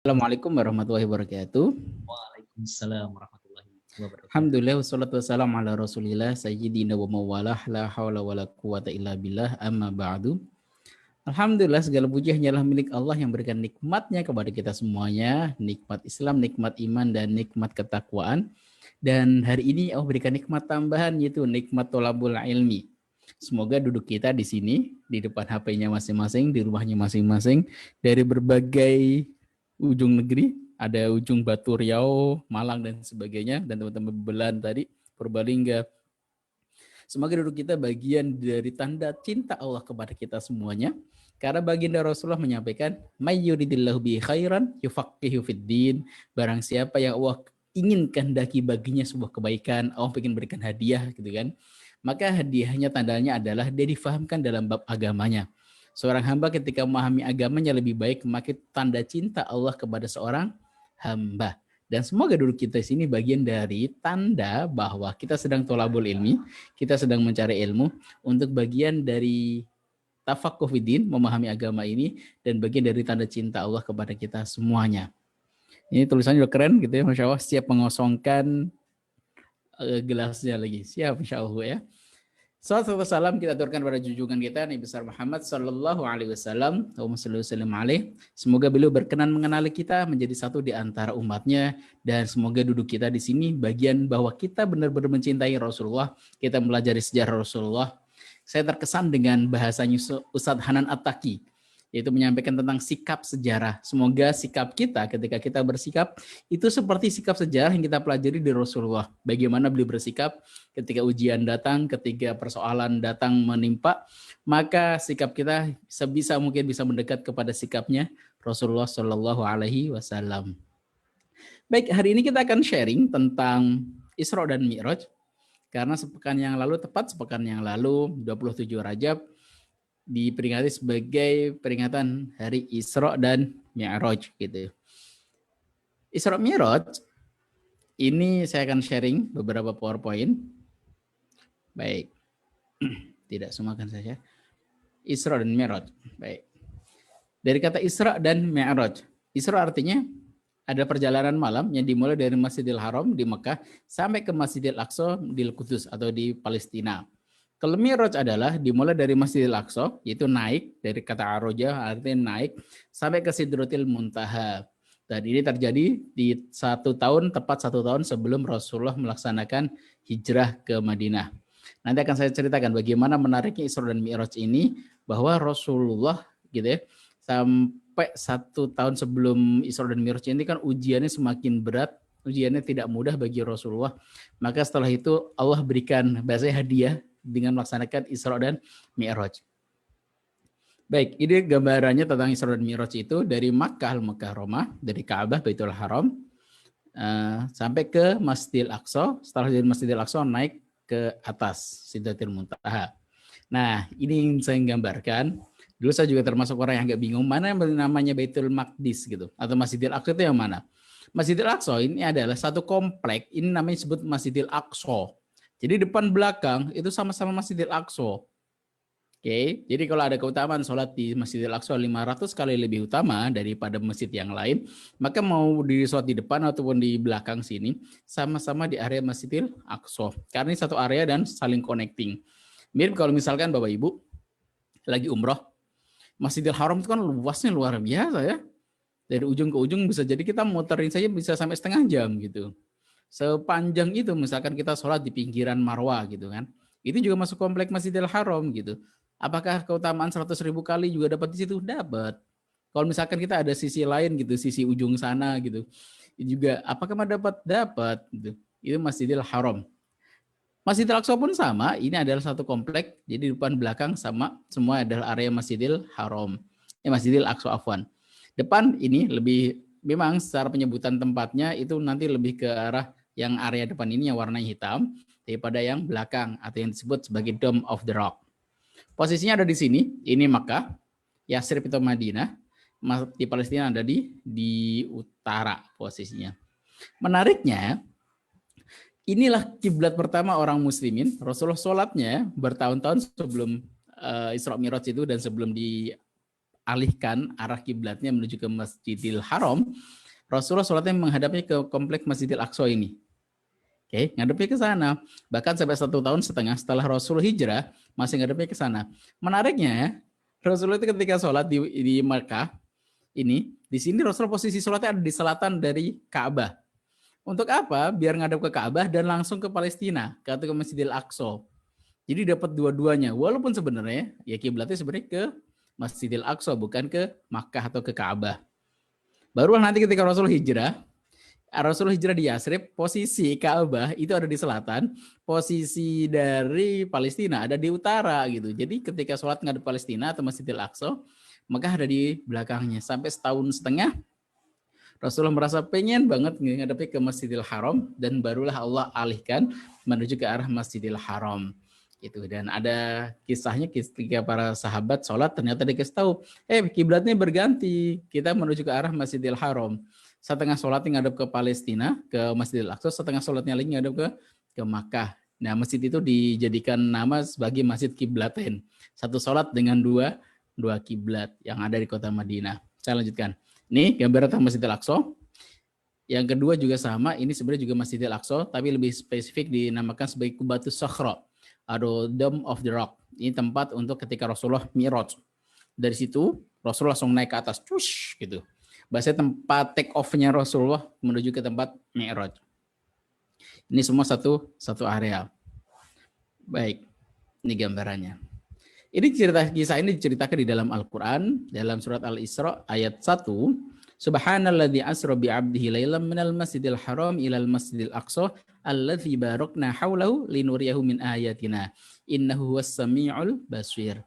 Assalamualaikum warahmatullahi wabarakatuh. Waalaikumsalam warahmatullahi wabarakatuh. Alhamdulillah wassalatu wassalamu ala Rasulillah sayyidina wa mawalah la haula wala quwata illa billah amma ba'du. Alhamdulillah segala puji hanyalah milik Allah yang berikan nikmatnya kepada kita semuanya, nikmat Islam, nikmat iman dan nikmat ketakwaan. Dan hari ini Allah berikan nikmat tambahan yaitu nikmat tholabul ilmi. Semoga duduk kita di sini, di depan HP-nya masing-masing, di rumahnya masing-masing, dari berbagai ujung negeri, ada ujung Batu Riau, Malang dan sebagainya, dan teman-teman Belan tadi, Purbalingga. Semoga duduk kita bagian dari tanda cinta Allah kepada kita semuanya. Karena baginda Rasulullah menyampaikan, "May yuridillahu bihi khairan yufaqihu fiddin." Barang siapa yang Allah ingin kehendaki baginya sebuah kebaikan, Allah ingin berikan hadiah gitu kan. Maka hadiahnya tandanya adalah dia difahamkan dalam bab agamanya. Seorang hamba ketika memahami agamanya lebih baik, maka tanda cinta Allah kepada seorang hamba. Dan semoga duduk kita di sini bagian dari tanda bahwa kita sedang tholabul ilmi, kita sedang mencari ilmu untuk bagian dari tafaqquh fiddin, memahami agama ini, dan bagian dari tanda cinta Allah kepada kita semuanya. Ini tulisannya udah keren gitu ya, Masya Allah, siap mengosongkan gelasnya lagi. Siap Insya Allah ya. Salatu wassalam kita aturkan pada junjungan kita Nabi besar Muhammad sallallahu alaihi wasallam. Semoga beliau berkenan mengenali kita menjadi satu di antara umatnya, dan semoga duduk kita di sini bagian bahwa kita benar-benar mencintai Rasulullah, kita melajari sejarah Rasulullah. Saya terkesan dengan bahasanya Ustadz Hanan At-Taqi, yaitu menyampaikan tentang sikap sejarah. Semoga sikap kita ketika kita bersikap itu seperti sikap sejarah yang kita pelajari di Rasulullah. Bagaimana beliau bersikap ketika ujian datang, ketika persoalan datang menimpa, maka sikap kita sebisa mungkin bisa mendekat kepada sikapnya Rasulullah Shallallahu Alaihi Wasallam. Baik, hari ini kita akan sharing tentang Isra dan Mi'raj. Karena tepat sepekan yang lalu, 27 Rajab, diperingati sebagai peringatan hari Isra dan Mi'raj gitu. Isra Mi'raj ini saya akan sharing beberapa PowerPoint. Baik. Tidak semakan saja. Isra dan Mi'raj. Baik. Dari kata Isra dan Mi'raj. Isra artinya ada perjalanan malam yang dimulai dari Masjidil Haram di Mekah sampai ke Masjidil Aqsa di Qudus atau di Palestina. Kalau Mi'raj adalah dimulai dari Masjidil Aqsa, yaitu naik dari kata aroja, artinya naik, sampai ke Sidratil Muntaha. Dan ini terjadi di tepat satu tahun sebelum Rasulullah melaksanakan hijrah ke Madinah. Nanti akan saya ceritakan bagaimana menariknya Isra dan Mi'raj ini, bahwa Rasulullah gitu ya, sampai 1 tahun sebelum Isra dan Mi'raj ini kan ujiannya semakin berat, ujiannya tidak mudah bagi Rasulullah. Maka setelah itu Allah berikan bahasanya hadiah dengan melaksanakan Isra dan Mi'raj. Baik, ini gambarannya tentang Isra dan Mi'raj itu dari Makkah al-Mukarramah, dari Ka'bah Baitul Haram sampai ke Masjidil Aqsa. Setelah dari Masjidil Aqsa naik ke atas Sidratil Muntaha. Nah, ini yang saya gambarkan. Dulu saya juga termasuk orang yang agak bingung mana yang namanya Baitul Maqdis gitu, atau Masjidil Aqsa itu yang mana? Masjidil Aqsa ini adalah satu komplek, ini namanya disebut Masjidil Aqsa. Jadi depan belakang itu sama-sama Masjidil Aqsa. Oke, jadi kalau ada keutamaan sholat di Masjidil Aqsa 500 kali lebih utama daripada masjid yang lain, maka mau di sholat di depan ataupun di belakang sini, sama-sama di area Masjidil Aqsa. Karena ini satu area dan saling connecting. Mirip kalau misalkan Bapak Ibu lagi umroh, Masjidil Haram itu kan luasnya luar biasa ya. Dari ujung ke ujung bisa jadi kita muterin saja bisa sampai setengah jam gitu. Sepanjang itu misalkan kita sholat di pinggiran Marwah gitu kan. Itu juga masuk komplek Masjidil Haram gitu. Apakah keutamaan 100.000 kali juga dapat di situ? Dapat. Kalau misalkan kita ada sisi lain gitu, sisi ujung sana gitu. Juga apakah dapat gitu. Itu Masjidil Haram. Masjidil Aqsa pun sama, ini adalah satu komplek, jadi depan belakang sama, semua adalah area Masjidil Haram. Masjidil Aqsa afwan. Depan ini lebih, memang secara penyebutan tempatnya itu nanti lebih ke arah yang area depan ini yang warnanya hitam, daripada yang belakang atau yang disebut sebagai Dome of the Rock. Posisinya ada di sini, ini Makkah, Yasrib itu Madinah, di Palestina ada di utara posisinya. Menariknya, inilah kiblat pertama orang muslimin. Rasulullah sholatnya bertahun-tahun sebelum Isra Mi'raj itu dan sebelum alihkan arah kiblatnya menuju ke Masjidil Haram, Rasulullah sholatnya menghadapnya ke kompleks Masjidil Aqsa ini. Oke, ngadepnya ke sana. Bahkan sampai 1,5 tahun setelah Rasul hijrah, masih ngadepnya ke sana. Menariknya, Rasulullah itu ketika sholat di Makkah, di sini Rasulullah posisi sholatnya ada di selatan dari Ka'bah. Untuk apa? Biar ngadep ke Ka'bah dan langsung ke Palestina, ke Masjidil Aqsa. Jadi dapat dua-duanya. Walaupun sebenarnya ya kiblatnya sebenarnya ke Masjidil Aqsa, bukan ke Makkah atau ke Ka'bah. Barulah nanti ketika Rasul hijrah di Yasrib, posisi Ka'bah itu ada di selatan, posisi dari Palestina ada di utara gitu. Jadi ketika sholat ngadep Palestina atau Masjidil Aqsa, maka ada di belakangnya. Sampai 1,5 tahun Rasulullah merasa pengen banget ngadepnya ke Masjidil Haram, dan barulah Allah alihkan menuju ke arah Masjidil Haram. Gitu. Dan ada kisahnya ketika para sahabat sholat ternyata dikasih tahu, kiblatnya berganti, kita menuju ke arah Masjidil Haram. Setengah sholatnya ngadep ke Palestina, ke Masjidil Aqsa, setengah sholatnya lagi ngadep ke Makkah. Nah, masjid itu dijadikan nama sebagai Masjid Kiblatain. Satu sholat dengan dua kiblat yang ada di kota Madinah. Saya lanjutkan. Ini gambaran tentang Masjidil Aqsa. Yang kedua juga sama, ini sebenarnya juga Masjidil Aqsa, tapi lebih spesifik dinamakan sebagai Qubatus Sakhra atau Dome of the Rock. Ini tempat untuk ketika Rasulullah Mi'raj. Dari situ Rasulullah langsung naik ke atas, cush, gitu. Bahasanya tempat take off-nya Rasulullah menuju ke tempat Mi'raj. Ini semua satu area. Baik, ini gambarannya. Kisah ini diceritakan di dalam Al-Quran, dalam surat Al-Isra ayat 1. Subhanalladzi asra bi'abdihi lailan minal masjidil haram ilal masjidil aqsa alladzi barakna haulahu linuriyahu min ayatina innahu huwas samiul basir.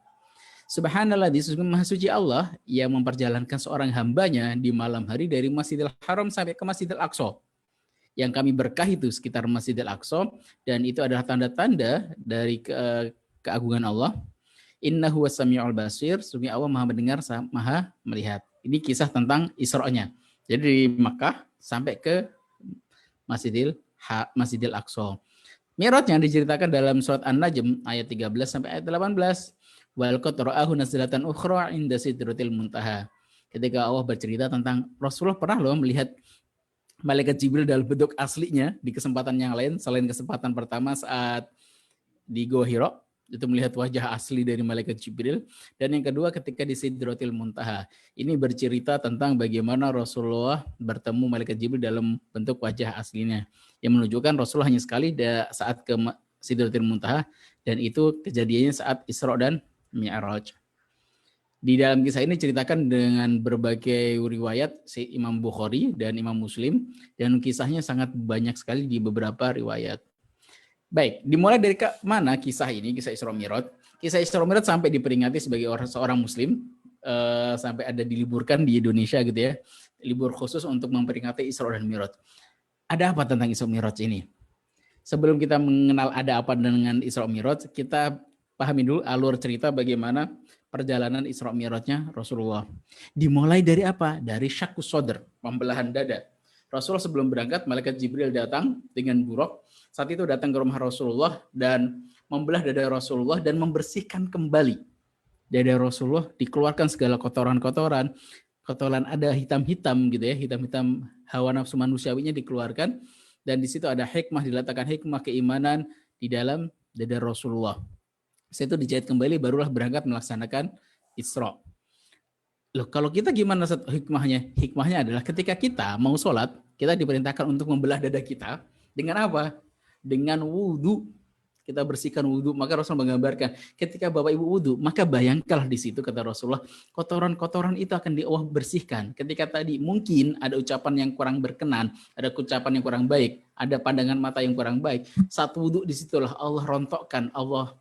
Subhanalladzi, sesungguhnya maha suci Allah yang memperjalankan seorang hambanya di malam hari dari Masjidil Haram sampai ke Masjidil Aqsa. Yang kami berkahi itu sekitar Masjidil Aqsa, dan itu adalah tanda-tanda dari keagungan Allah. Innahu huwas samiul basir, sesungguhnya Allah maha mendengar, maha melihat. Ini kisah tentang Isra-nya. Jadi dari Makkah sampai ke Masjidil Aqsa. Mi'rajnya diceritakan dalam surat An-Najm ayat 13 sampai ayat 18. Wal qad ra'ahu nazlatan ukhra 'inda sidratil muntaha. Ketika Allah bercerita tentang Rasulullah pernah loh melihat malaikat Jibril dalam bentuk aslinya di kesempatan yang lain selain kesempatan pertama saat di Gua Hira, itu melihat wajah asli dari malaikat Jibril, dan yang kedua ketika di Sidratil Muntaha. Ini bercerita tentang bagaimana Rasulullah bertemu malaikat Jibril dalam bentuk wajah aslinya, yang menunjukkan Rasulullah hanya sekali saat ke Sidratil Muntaha, dan itu kejadiannya saat Isra dan Mi'raj. Di dalam kisah ini ceritakan dengan berbagai riwayat Imam Bukhari dan Imam Muslim, dan kisahnya sangat banyak sekali di beberapa riwayat. Baik, dimulai dari mana kisah ini, kisah Isra Mi'raj? Kisah Isra Mi'raj sampai diperingati sebagai seorang Muslim, sampai ada diliburkan di Indonesia gitu ya, libur khusus untuk memperingati Isra dan Mi'raj. Ada apa tentang Isra Mi'raj ini? Sebelum kita mengenal ada apa dengan Isra Mi'raj, kita pahami dulu alur cerita bagaimana perjalanan Isra Mi'rajnya Rasulullah. Dimulai dari apa? Dari syakkus sodr, pembelahan dada. Rasulullah sebelum berangkat, malaikat Jibril datang dengan buruk. Saat itu datang ke rumah Rasulullah dan membelah dada Rasulullah dan membersihkan kembali dada Rasulullah, dikeluarkan segala kotoran-kotoran. Kotoran ada hitam-hitam gitu ya, hitam-hitam hawa nafsu manusiawinya dikeluarkan, dan di situ ada hikmah, diletakkan hikmah keimanan di dalam dada Rasulullah. Setelah itu dijahit kembali, barulah berangkat melaksanakan Isra. Loh, kalau kita gimana hikmahnya? Hikmahnya adalah ketika kita mau sholat, kita diperintahkan untuk membelah dada kita dengan apa? Dengan wudhu. Kita bersihkan wudhu. Maka Rasulullah menggambarkan, ketika Bapak Ibu wudhu, maka bayangkanlah di situ, kata Rasulullah, kotoran-kotoran itu akan Allah bersihkan. Ketika tadi mungkin ada ucapan yang kurang berkenan, ada ucapan yang kurang baik, ada pandangan mata yang kurang baik, saat wudhu di situlah Allah rontokkan, Allah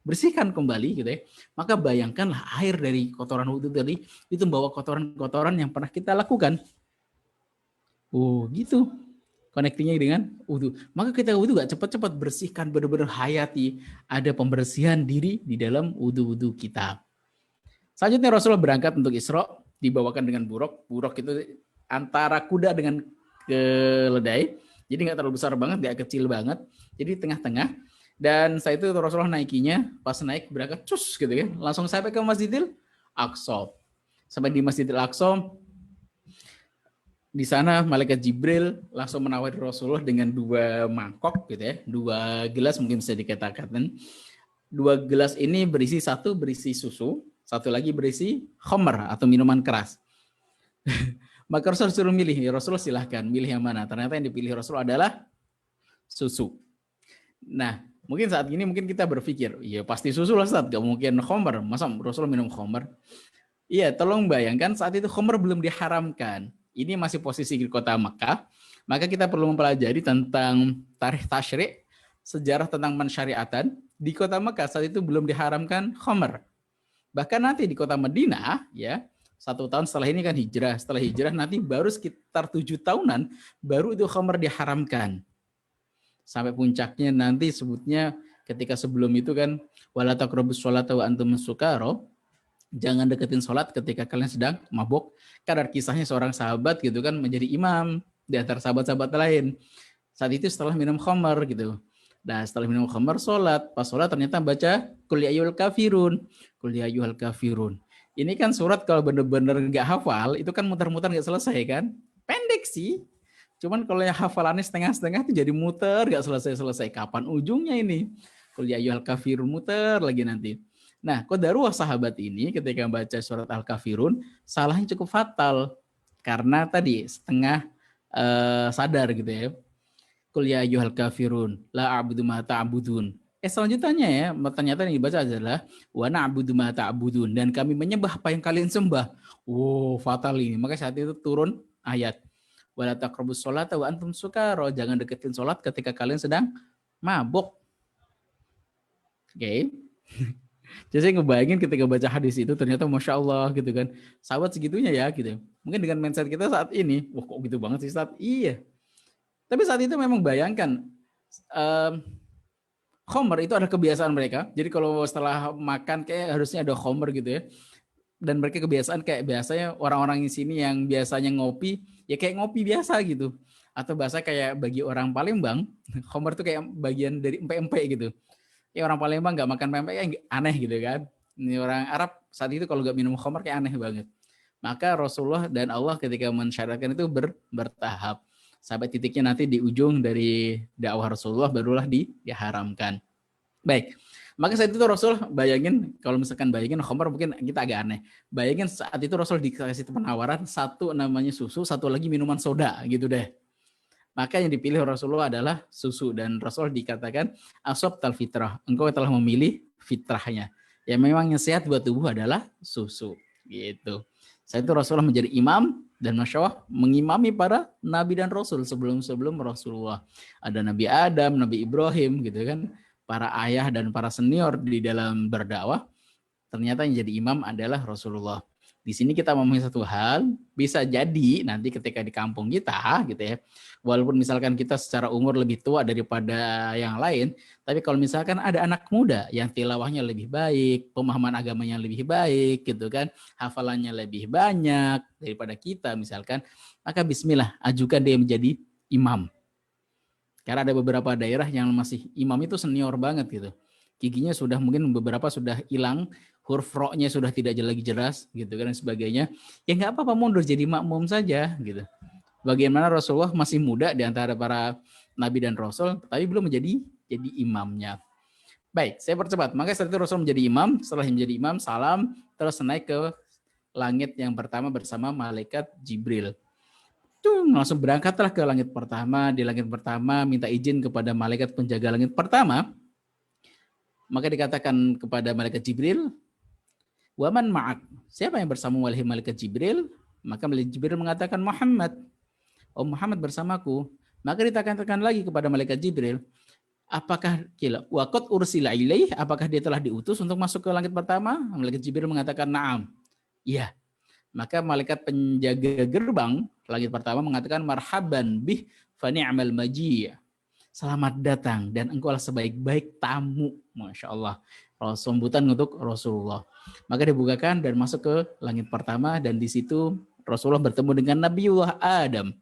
bersihkan kembali gitu ya. Maka bayangkanlah air dari kotoran wudhu tadi itu membawa kotoran-kotoran yang pernah kita lakukan. Oh gitu. Connectingnya dengan wudhu. Maka kita wudhu gak cepat-cepat, bersihkan, benar-benar hayati. Ada pembersihan diri di dalam wudhu-wudhu kita. Selanjutnya Rasulullah berangkat untuk Isra, dibawakan dengan buruk. Buruk itu antara kuda dengan keledai. Jadi gak terlalu besar banget, gak kecil banget. Jadi tengah-tengah. Dan saat itu Rasulullah naikinya, pas naik berangkat cus gitu kan, langsung sampai ke Masjidil Aqsa. Sampai di Masjidil Aqsa, di sana malaikat Jibril langsung menawari Rasulullah dengan 2 mangkok gitu ya, 2 gelas mungkin bisa dikatakan. 2 gelas ini berisi, satu berisi susu, satu lagi berisi khamr atau minuman keras. Maka Rasul suruh milih, ya Rasulullah silahkan milih yang mana. Ternyata yang dipilih Rasul adalah susu. Nah, mungkin saat ini mungkin kita berpikir, ya pasti susu lah Ustaz, gak mungkin khamr. Masa Rasul minum khamr? Iya, tolong bayangkan saat itu khamr belum diharamkan. Ini masih posisi di kota Makkah. Maka kita perlu mempelajari tentang tarikh tasyri', sejarah tentang mensyariatan. Di kota Makkah saat itu belum diharamkan khamr. Bahkan nanti di kota Madinah, ya 1 tahun setelah ini kan hijrah. Setelah hijrah nanti baru sekitar 7 tahunan baru itu khamr diharamkan. Sampai puncaknya nanti sebutnya ketika sebelum itu kan wala taqrabus sholata wa antum sukara, jangan deketin sholat ketika kalian sedang mabuk. Karena kisahnya seorang sahabat gitu kan menjadi imam di antara sahabat-sahabat lain. Saat itu setelah minum khamr gitu. Nah setelah minum khamr sholat, pas sholat ternyata baca qul ya ayyuhal kafirun, qul ya ayyuhal kafirun. Ini kan surat kalau bener-bener nggak hafal itu kan muter-muter nggak selesai kan, pendek sih. Cuman kalau yang hafalannya setengah-setengah itu jadi muter, gak selesai-selesai. Kapan ujungnya ini? Qul ya ayyuhal kafirun, muter lagi nanti. Nah, qadarullah sahabat ini ketika membaca surat Al-Kafirun, salahnya cukup fatal. Karena tadi setengah sadar gitu ya. Qul ya ayyuhal kafirun, la a'budu ma ta'budun. Selanjutnya ya, ternyata yang dibaca adalah wa na'budu ma ta'budun, dan kami menyembah apa yang kalian sembah. Wow, fatal ini. Maka saat itu turun ayat wala taqrabus sholata wa antum sukara, jangan deketin sholat ketika kalian sedang mabuk. Oke. Jadi saya ngebayangin ketika baca hadis itu ternyata Masya Allah gitu kan. Sahabat segitunya ya gitu. Mungkin dengan mindset kita saat ini, wah kok gitu banget sih Ustaz? Iya. Tapi saat itu memang bayangkan, khamr itu ada kebiasaan mereka. Jadi kalau setelah makan kayak harusnya ada khamr gitu ya. Dan mereka kebiasaan kayak biasanya orang-orang di sini yang biasanya ngopi, ya kayak ngopi biasa gitu. Atau bahasa kayak bagi orang Palembang, khamr itu kayak bagian dari empe-empe gitu. Ya orang Palembang nggak makan pempek ya aneh gitu kan. Ini orang Arab saat itu kalau nggak minum khamr kayak aneh banget. Maka Rasulullah dan Allah ketika mensyariatkan itu bertahap. Sampai titiknya nanti di ujung dari dakwah Rasulullah barulah diharamkan. Baik. Maka saat itu Rasul bayangin, kalau misalkan bayangin khamr mungkin kita agak aneh. Bayangin saat itu Rasul dikasih penawaran, satu namanya susu, satu lagi minuman soda gitu deh. Maka yang dipilih Rasulullah adalah susu, dan Rasul dikatakan asabtal fitrah, engkau telah memilih fitrahnya. Ya memang yang sehat buat tubuh adalah susu gitu. Saat itu Rasulullah menjadi imam dan Masya Allah mengimami para nabi dan rasul sebelum Rasulullah. Ada Nabi Adam, Nabi Ibrahim gitu kan. Para ayah dan para senior di dalam berdakwah, ternyata yang jadi imam adalah Rasulullah. Di sini kita memahami satu hal, bisa jadi nanti ketika di kampung kita gitu ya, walaupun misalkan kita secara umur lebih tua daripada yang lain, tapi kalau misalkan ada anak muda yang tilawahnya lebih baik, pemahaman agamanya lebih baik gitu kan, hafalannya lebih banyak daripada kita misalkan, maka bismillah ajukan dia menjadi imam. Karena ada beberapa daerah yang masih imam itu senior banget gitu. Giginya sudah mungkin beberapa sudah hilang, huruf ro-nya sudah tidak lagi jelas gitu kan dan sebagainya. Ya nggak apa-apa, mundur jadi makmum saja gitu. Bagaimana Rasulullah masih muda di antara para nabi dan rasul, tapi belum jadi imamnya. Baik, saya percepat. Maka setelah itu Rasul menjadi imam, setelah menjadi imam, salam, terus naik ke langit yang pertama bersama malaikat Jibril. Langsung berangkatlah ke langit pertama. Di langit pertama minta izin kepada malaikat penjaga langit pertama. Maka dikatakan kepada malaikat Jibril, waman ma'ak, siapa yang bersama wahai malaikat Jibril? Maka malaikat Jibril mengatakan Muhammad. Oh Muhammad bersamaku. Maka dikatakan lagi kepada malaikat Jibril, apakah kila waqad ursila ilaih, apakah dia telah diutus untuk masuk ke langit pertama? Malaikat Jibril mengatakan na'am. Iya. Maka malaikat penjaga gerbang langit pertama mengatakan marhaban bih fa ni'mal maji'. Selamat datang dan engkau adalah sebaik-baik tamu. Masya Allah. Sambutan untuk Rasulullah. Maka dibukakan dan masuk ke langit pertama, dan di situ Rasulullah bertemu dengan Nabiullah Adam.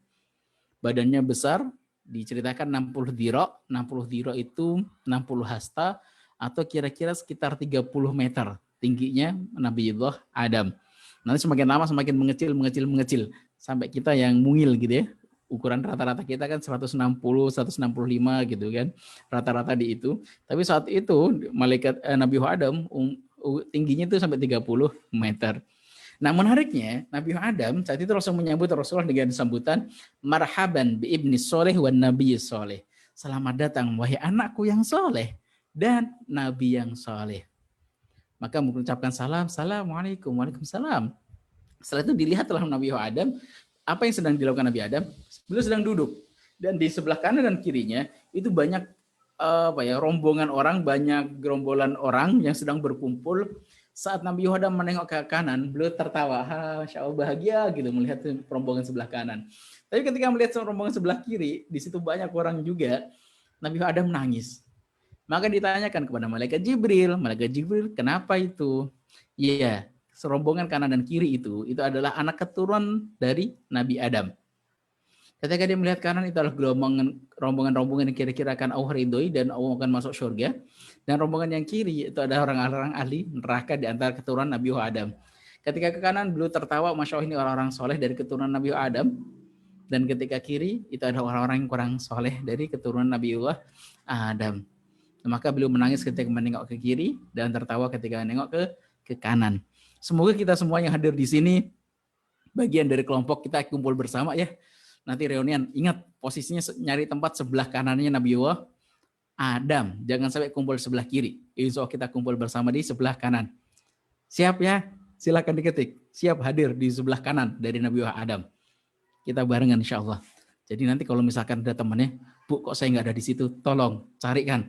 Badannya besar, diceritakan 60 dhira'. 60 dhira' itu 60 hasta atau kira-kira sekitar 30 meter tingginya Nabiullah Adam. Nanti semakin lama semakin mengecil sampai kita yang mungil gitu ya. Ukuran rata-rata kita kan 160, 165 gitu kan. Rata-rata di itu. Tapi saat itu malaikat Nabi Adam tingginya itu sampai 30 meter. Nah menariknya Nabi Adam saat itu langsung menyambut Rasulullah dengan sambutan marhaban bi ibni soleh wan nabi soleh. Selamat datang wahai anakku yang soleh dan nabi yang soleh. Maka mengucapkan salam, assalamualaikum, waalaikumsalam. Setelah itu dilihat oleh Nabi Adam apa yang sedang dilakukan Nabi Adam. Beliau sedang duduk dan di sebelah kanan dan kirinya itu banyak rombongan orang, banyak gerombolan orang yang sedang berkumpul. Saat Nabi Adam menengok ke kanan, beliau tertawa, Masya Allah bahagia gitu melihat rombongan sebelah kanan. Tapi ketika melihat rombongan sebelah kiri, di situ banyak orang juga, Nabi Adam menangis. Maka ditanyakan kepada malaikat Jibril, kenapa itu? Iya, serombongan kanan dan kiri itu adalah anak keturunan dari Nabi Adam. Ketika dia melihat kanan itu adalah rombongan yang kira-kira akan Allah ridhoi dan Allah akan masuk surga. Dan rombongan yang kiri itu adalah orang-orang ahli neraka di antara keturunan Nabi Adam. Ketika ke kanan beliau tertawa, Masya Allah ini orang-orang soleh dari keturunan Nabi Adam. Dan ketika kiri itu adalah orang-orang yang kurang soleh dari keturunan Nabi Adam. Maka beliau menangis ketika menengok ke kiri dan tertawa ketika menengok ke kanan. Semoga kita semua yang hadir di sini bagian dari kelompok kita kumpul bersama ya. Nanti reunian, ingat posisinya nyari tempat sebelah kanannya Nabiullah Adam. Jangan sampai kumpul sebelah kiri. Insya Allah kita kumpul bersama di sebelah kanan. Siap ya? Silakan diketik. Siap hadir di sebelah kanan dari Nabiullah Adam. Kita barengan insya Allah. Jadi nanti kalau misalkan ada temannya, Bu kok saya nggak ada di situ, tolong carikan.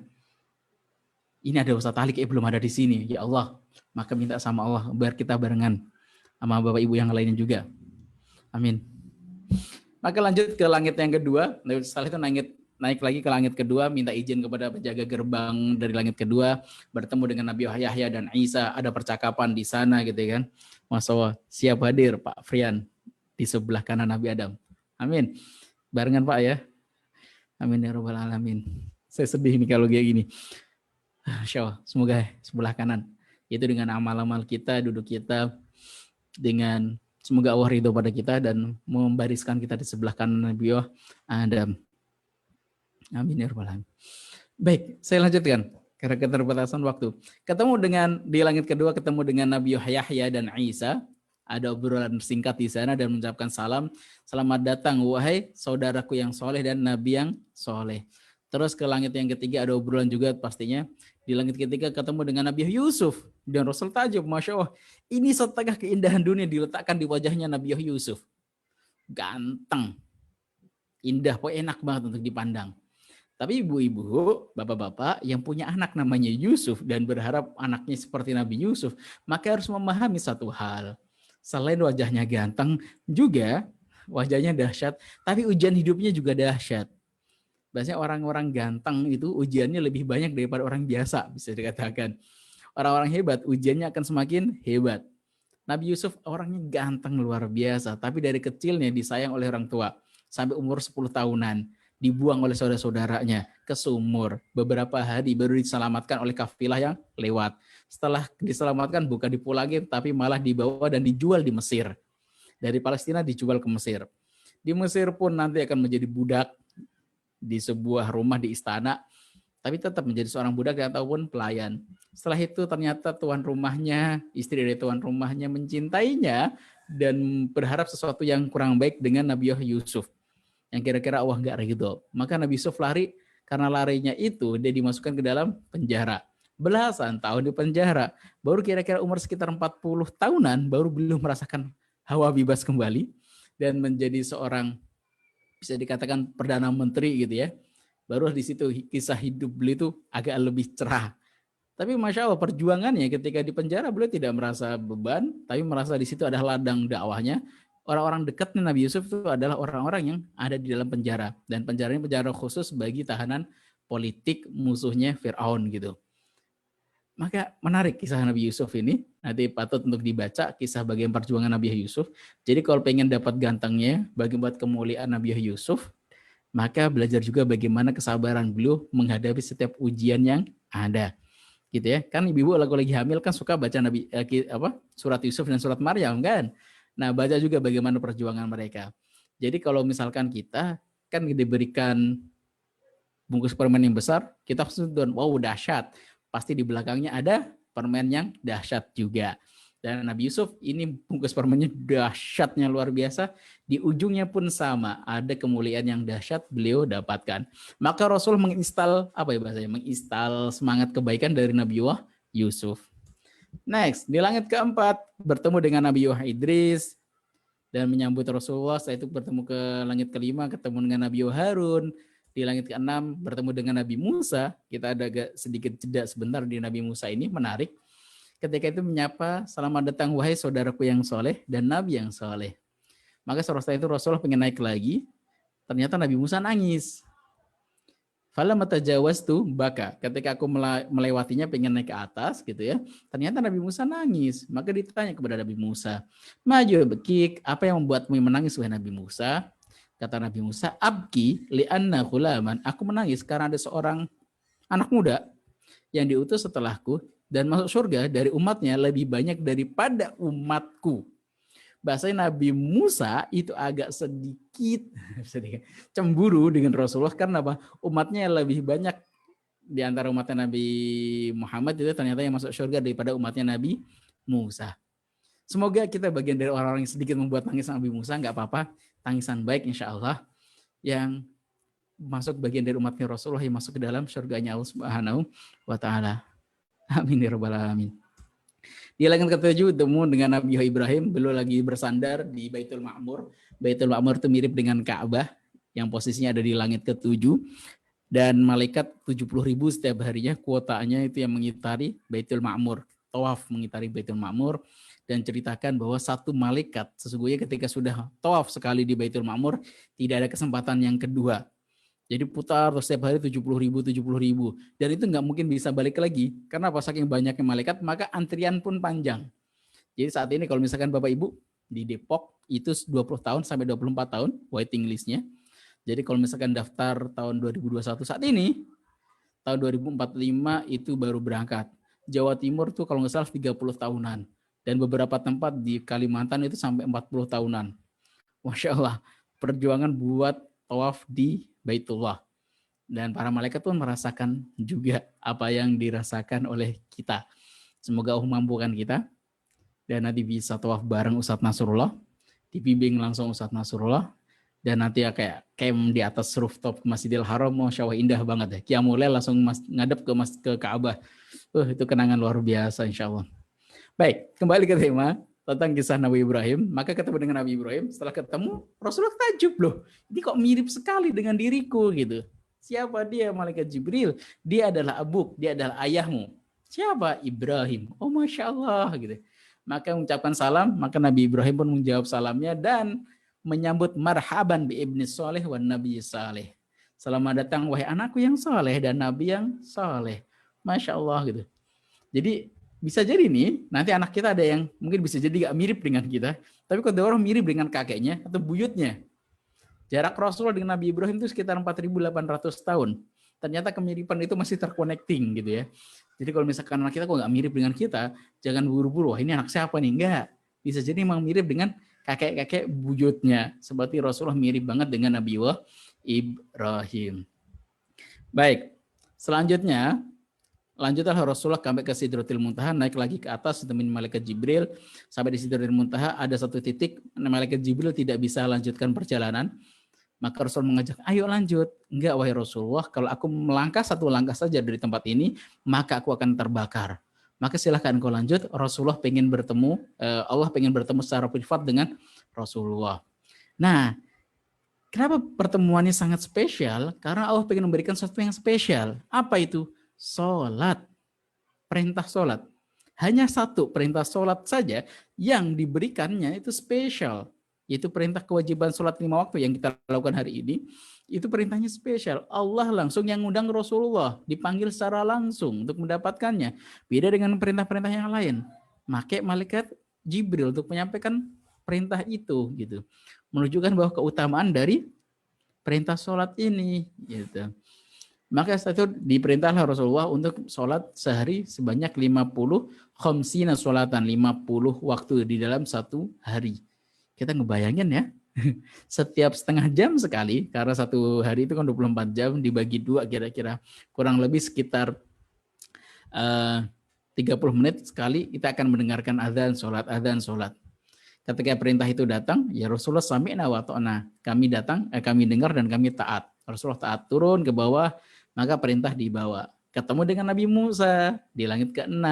Ini ada Ustaz Talik, belum ada di sini. Ya Allah, maka minta sama Allah biar kita barengan sama Bapak Ibu yang lainnya juga. Amin. Maka lanjut ke langit yang kedua. Setelah itu naik lagi ke langit kedua, minta izin kepada penjaga gerbang dari langit kedua, bertemu dengan Nabi Yahya dan Isa, ada percakapan di sana gitu kan. Masya Allah, siap hadir Pak Frian di sebelah kanan Nabi Adam. Amin. Barengan Pak ya. Amin ya Rabbal Alamin. Saya sedih nih kalau kayak gini. Masya Allah, semoga sebelah kanan. Itu dengan amal-amal kita, duduk kita, dengan semoga Allah ridho pada kita dan membariskan kita di sebelah kanan Nabi Adam. Amin ya Rabbal Alamin. Baik, saya lanjutkan karena keterbatasan waktu. Ketemu dengan di langit kedua, ketemu dengan Nabi Yahya dan Isa. Ada obrolan singkat di sana dan mengucapkan salam. Selamat datang wahai saudaraku yang soleh dan Nabi yang soleh. Terus ke langit yang ketiga ada obrolan juga pastinya. Di langit ketiga ketemu dengan Nabi Yusuf. Dan Rasul tajub, Masya Allah. Ini setengah keindahan dunia diletakkan di wajahnya Nabi Yusuf. Ganteng. Indah, enak banget untuk dipandang. Tapi ibu-ibu, bapak-bapak yang punya anak namanya Yusuf dan berharap anaknya seperti Nabi Yusuf, maka harus memahami satu hal. Selain wajahnya ganteng, juga wajahnya dahsyat, tapi ujian hidupnya juga dahsyat. Biasanya orang-orang ganteng itu ujiannya lebih banyak daripada orang biasa, bisa dikatakan. Orang-orang hebat, ujiannya akan semakin hebat. Nabi Yusuf orangnya ganteng luar biasa, tapi dari kecilnya disayang oleh orang tua. Sampai umur 10 tahunan, dibuang oleh saudara-saudaranya ke sumur. Beberapa hari baru diselamatkan oleh kafilah yang lewat. Setelah diselamatkan bukan dipulangin, tapi malah dibawa dan dijual di Mesir. Dari Palestina dijual ke Mesir. Di Mesir pun nanti akan menjadi budak di sebuah rumah di istana, tapi tetap menjadi seorang budak ataupun pelayan. Setelah itu ternyata tuan rumahnya, istri dari tuan rumahnya mencintainya dan berharap sesuatu yang kurang baik dengan Nabi Yusuf, yang kira-kira Allah nggak ridho. Maka Nabi Yusuf lari, karena larinya itu dia dimasukkan ke dalam penjara. Belasan tahun di penjara, baru kira-kira umur sekitar 40 tahunan, baru belum merasakan hawa bebas kembali dan menjadi seorang bisa dikatakan perdana menteri gitu ya. Baru di situ kisah hidup beliau itu agak lebih cerah. Tapi Masya Allah perjuangannya ketika di penjara beliau tidak merasa beban, tapi merasa di situ adalah ladang dakwahnya. Orang-orang dekatnya Nabi Yusuf itu adalah orang-orang yang ada di dalam penjara. Dan penjara ini penjara khusus bagi tahanan politik musuhnya Fir'aun gitu. Maka menarik kisah Nabi Yusuf ini, nanti patut untuk dibaca kisah bagian perjuangan Nabi Yusuf. Jadi kalau pengen dapat gantengnya, bagaimana kemuliaan Nabi Yusuf, maka belajar juga bagaimana kesabaran beliau menghadapi setiap ujian yang ada. gitu ya. Kan ibu-ibu lagi hamil kan suka baca surat Yusuf dan surat Maryam kan. Nah, baca juga bagaimana perjuangan mereka. Jadi kalau misalkan kita kan diberikan bungkus permen yang besar, kita sudah wow dahsyat. Pasti di belakangnya ada permen yang dahsyat juga. Dan Nabi Yusuf ini bungkus permennya dahsyatnya luar biasa. Di ujungnya pun sama, ada kemuliaan yang dahsyat beliau dapatkan. Maka Rasul menginstal apa ya bahasanya? Menginstal semangat kebaikan dari Nabi Yusuf. Next, di langit keempat bertemu dengan Nabi Idris dan menyambut Rasulullah. Setelah itu bertemu ke langit kelima, ketemu dengan Nabi Harun. Di langit keenam bertemu dengan Nabi Musa. Kita ada agak sedikit jeda sebentar di Nabi Musa ini, menarik. Ketika itu menyapa, selamat datang wahai saudaraku yang soleh dan Nabi yang soleh. Maka setelah itu Rasulullah pengen naik lagi, ternyata Nabi Musa nangis. Falamma tajawaztu baka. Ketika aku melewatinya pengen naik ke atas gitu ya. Ternyata Nabi Musa nangis. Maka ditanya kepada Nabi Musa, "Maju bekik, apa yang membuatmu menangis wahai Nabi Musa?" Kata Nabi Musa, "Abki li'anna ghulaman." Aku menangis karena ada seorang anak muda yang diutus setelahku dan masuk surga dari umatnya lebih banyak daripada umatku. Bahasanya Nabi Musa itu agak sedikit cemburu dengan Rasulullah karena apa? Umatnya lebih banyak di antara umatnya Nabi Muhammad itu ternyata yang masuk surga daripada umatnya Nabi Musa. Semoga kita bagian dari orang-orang yang sedikit membuat tangis Nabi Musa, nggak apa-apa, tangisan baik insya Allah yang masuk bagian dari umatnya Rasulullah yang masuk ke dalam surganya Allah Subhanahu wa Ta'ala. Amin ya rabbal alamin. Di langit ketujuh bertemu dengan Nabi Ibrahim, beliau lagi bersandar di Baitul Ma'mur. Baitul Ma'mur itu mirip dengan Ka'bah yang posisinya ada di langit ketujuh. Dan malaikat 70.000 setiap harinya kuotanya itu yang mengitari Baitul Ma'mur. Tawaf mengitari Baitul Ma'mur. Dan ceritakan bahwa satu malaikat sesungguhnya ketika sudah tawaf sekali di Baitul Ma'mur, tidak ada kesempatan yang kedua. Jadi putar terus setiap hari 70.000. Dan itu nggak mungkin bisa balik lagi. Karena apa? Saking banyaknya malaikat, maka antrian pun panjang. Jadi saat ini kalau misalkan Bapak Ibu di Depok, itu 20 tahun sampai 24 tahun waiting listnya. Jadi kalau misalkan daftar tahun 2021 saat ini, tahun 2045 itu baru berangkat. Jawa Timur tuh kalau nggak salah 30 tahunan. Dan beberapa tempat di Kalimantan itu sampai 40 tahunan. Masya Allah, perjuangan buat tawaf di Baitullah. Dan para malaikat pun merasakan juga apa yang dirasakan oleh kita. Semoga Allah mampukan kita. Dan nanti bisa tawaf bareng Ustadz Nasrullah. Dibimbing langsung Ustadz Nasrullah. Dan nanti ya kayak camp di atas rooftop Masjidil Haram. Masya Allah indah banget ya. Qiyamul Lail langsung ngadep ke Ka'bah. Itu kenangan luar biasa insya Allah. Baik, kembali ke tema tentang kisah Nabi Ibrahim. Maka ketemu dengan Nabi Ibrahim, setelah ketemu Rasulullah takjub loh. Ini kok mirip sekali dengan diriku gitu. Siapa dia? Malaikat Jibril. Dia adalah abuk, dia adalah ayahmu. Siapa? Ibrahim. Oh Masya Allah gitu. Maka mengucapkan salam, maka Nabi Ibrahim pun menjawab salamnya dan menyambut marhaban bi ibni soleh wa nabi saleh. Selamat datang wahai anakku yang soleh dan nabi yang soleh. Masya Allah gitu. Jadi bisa jadi nih, nanti anak kita ada yang mungkin bisa jadi gak mirip dengan kita, tapi kalau orang mirip dengan kakeknya atau buyutnya. Jarak Rasulullah dengan Nabi Ibrahim itu sekitar 4.800 tahun. Ternyata kemiripan itu masih terconnecting gitu ya. Jadi kalau misalkan anak kita kok gak mirip dengan kita, jangan buru-buru, wah ini anak siapa nih? Enggak. Bisa jadi memang mirip dengan kakek-kakek buyutnya. Seperti Rasulullah mirip banget dengan Nabi Ibrahim. Baik, selanjutnya, lanjutlah Rasulullah sampai ke Sidratul Muntaha, naik lagi ke atas ditemani malaikat Jibril. Sampai di Sidratul Muntaha ada satu titik malaikat Jibril tidak bisa lanjutkan perjalanan. Maka Rasul mengajak, ayo lanjut. Enggak wahai Rasulullah, kalau aku melangkah satu langkah saja dari tempat ini, maka aku akan terbakar. Maka silahkan kau lanjut. Rasulullah pengen bertemu, Allah pengen bertemu secara privat dengan Rasulullah. Nah, kenapa pertemuannya sangat spesial? Karena Allah pengen memberikan sesuatu yang spesial. Apa itu? Sholat, perintah sholat. Hanya satu perintah sholat saja yang diberikannya itu spesial. Itu perintah kewajiban sholat 5 waktu yang kita lakukan hari ini. Itu perintahnya spesial. Allah langsung yang ngundang Rasulullah. Dipanggil secara langsung untuk mendapatkannya. Beda dengan perintah-perintah yang lain. Maka malaikat Jibril untuk menyampaikan perintah itu. Gitu. Menunjukkan bahwa keutamaan dari perintah sholat ini. Gitu. Maka setelah itu diperintahlah Rasulullah untuk sholat sehari sebanyak 50 khamsina sholatan, 50 waktu di dalam satu hari. Kita ngebayangin ya, setiap setengah jam sekali, karena satu hari itu kan 24 jam, dibagi dua kira-kira kurang lebih sekitar 30 menit sekali kita akan mendengarkan azan sholat. Ketika perintah itu datang, ya Rasulullah sami'na wa ta'na. Kami datang, kami dengar dan kami taat. Rasulullah taat, turun ke bawah, maka perintah dibawa. Ketemu dengan Nabi Musa di langit ke-6.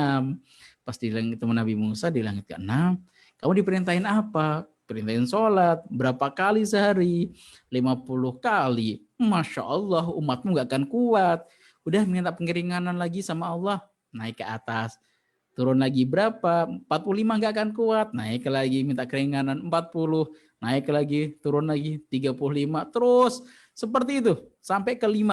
Pas ketemu Nabi Musa di langit ke-6, kamu diperintahin apa? Perintahin sholat. Berapa kali sehari? 50 kali. Masya Allah, umatmu gak akan kuat. Udah minta pengeringanan lagi sama Allah, naik ke atas. Turun lagi berapa? 45 nggak akan kuat. Naik lagi minta keringanan 40. Naik lagi, turun lagi 35. Terus seperti itu sampai ke-5.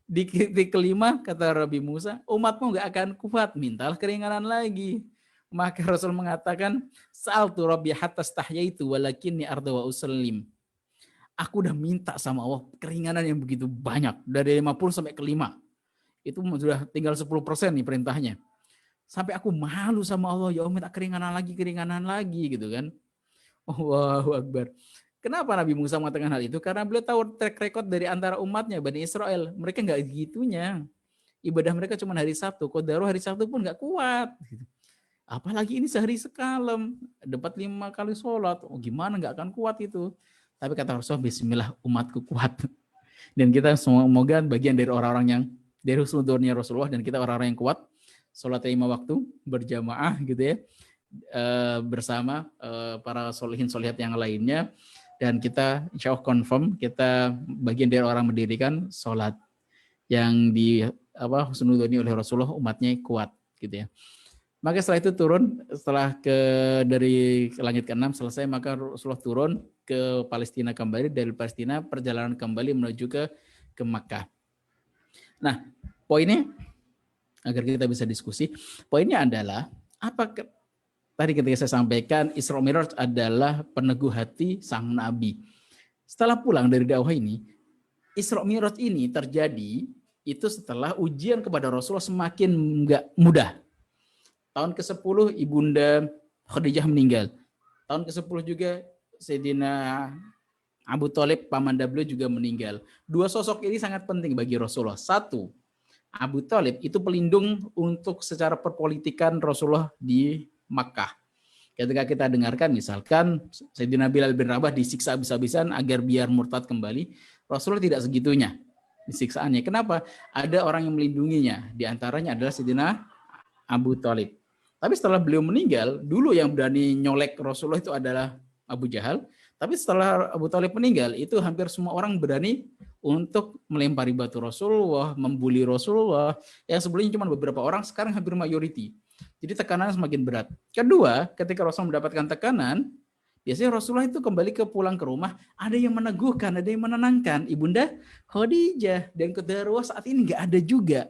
Di titik ke-5 kata Nabi Musa, umatmu nggak akan kuat, mintalah keringanan lagi. Maka Rasul mengatakan, sa'altu rabbi hatta stahyaitu walakinni arda wa usallim. Aku udah minta sama Allah keringanan yang begitu banyak, dari 50 sampai ke-5. Itu sudah tinggal 10% nih perintahnya. Sampai aku malu sama Allah, ya Allah minta keringanan lagi gitu kan. Allahu Akbar. Kenapa Nabi Musa mengatakan hal itu? Karena beliau tahu track record dari antara umatnya, Bani Israel. Mereka nggak gitunya. Ibadah mereka cuma hari Sabtu. Qadarul hari Sabtu pun nggak kuat. Apalagi ini sehari sekalem. Dapat 5 kali sholat. Oh gimana nggak akan kuat itu. Tapi kata Rasulullah, bismillah umatku kuat. Dan kita semoga bagian dari orang-orang yang dari husnudurnya Rasulullah, dan kita orang-orang yang kuat. Sholat 5 waktu berjamaah gitu ya, bersama para solihin solihat yang lainnya, dan kita insya Allah confirm kita bagian dari orang mendirikan sholat yang di husnudurni oleh Rasulullah, umatnya kuat gitu ya. Maka setelah itu turun, setelah dari langit ke-6 selesai, maka Rasulullah turun ke Palestina kembali, dari Palestina perjalanan kembali menuju ke Makkah. Nah, poinnya agar kita bisa diskusi. Poinnya adalah tadi ketika saya sampaikan Isra Mi'raj adalah peneguh hati sang Nabi. Setelah pulang dari dakwah ini, Isra Mi'raj ini terjadi itu setelah ujian kepada Rasulullah semakin enggak mudah. Tahun ke-10 Ibunda Khadijah meninggal. Tahun ke-10 juga Sayyidina Abu Thalib paman beliau juga meninggal. Dua sosok ini sangat penting bagi Rasulullah. Satu, Abu Thalib itu pelindung untuk secara perpolitikan Rasulullah di Makkah. Ketika kita dengarkan misalkan Sayyidina Bilal bin Rabah disiksa habis-habisan agar biar murtad kembali, Rasulullah tidak segitunya disiksaannya. Kenapa? Ada orang yang melindunginya. Di antaranya adalah Sayyidina Abu Thalib. Tapi setelah beliau meninggal, dulu yang berani nyolek Rasulullah itu adalah Abu Jahal. Tapi setelah Abu Thalib meninggal, itu hampir semua orang berani untuk melempari batu Rasulullah, membuli Rasulullah. Yang sebelumnya cuma beberapa orang, sekarang hampir mayoriti. Jadi tekanan semakin berat. Kedua, ketika Rasul mendapatkan tekanan, biasanya Rasulullah itu kembali pulang ke rumah, ada yang meneguhkan, ada yang menenangkan. Ibunda Khadijah dan Qadarullah saat ini nggak ada juga.